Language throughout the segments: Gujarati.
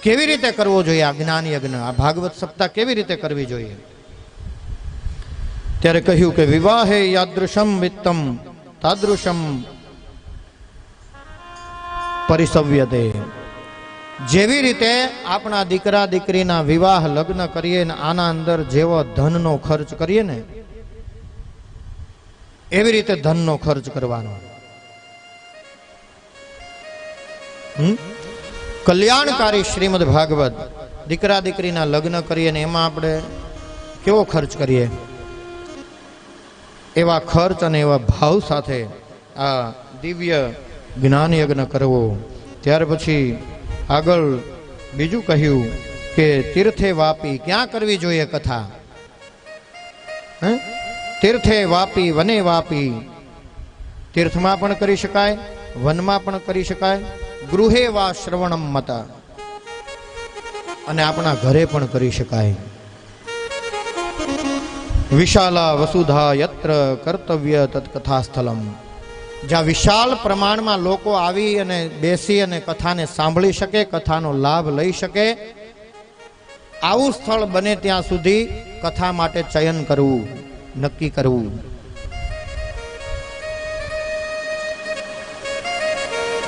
કેવી રીતે કરવો જોઈએ આ જ્ઞાન યજ્ઞ, આ ભાગવત સપ્તાહ કેવી રીતે કરવી જોઈએ? ત્યારે કહ્યું કે વિવાહે યાદૃશમ વિત્તમ તાદૃશમ પરિસવ્યતે. જેવી રીતે આપણા દીકરા દીકરીના વિવાહ લગ્ન કરીએ ને આના અંદર જેવો ધનનો ખર્ચ કરીએ ને એવી રીતે ધનનો ખર્ચ કરવાનો. કલ્યાણકારી શ્રીમદ ભાગવત, દીકરા દીકરીના લગ્ન કરીએ ને એમાં આપણે કેવો ખર્ચ કરીએ, એવા ખર્ચ અને એવા ભાવ સાથે આ દિવ્ય જ્ઞાન યજ્ઞ કરવો. ત્યાર પછી આગળ બીજું કહ્યું કે તીર્થે વાપી, ક્યાં કરવી જોઈએ કથા? તીર્થે વાપી વને વાપી, તીર્થમાં પણ કરી શકાય, વનમાં પણ કરી શકાય, ગૃહે વા શ્રવણમ મતા, અને આપણા ઘરે પણ કરી શકાય. વિશાલા વસુધા યત્ર કર્તવ્ય તત્કથા સ્થલમ. જ્યાં વિશાળ પ્રમાણમાં લોકો આવી અને બેસી અને કથાને સાંભળી શકે, કથાનો લાભ લઈ શકે, આવું સ્થળ બને ત્યાં સુધી કથા માટે ચયન કરવું, નક્કી કરવું.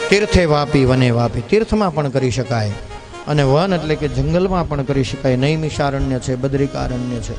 તીર્થે વાપી વને વાપી, તીર્થમાં પણ કરી શકાય, અને વન એટલે કે જંગલમાં પણ કરી શકાય. નૈમિષારણ્ય છે, બદ્રિકારણ્ય છે.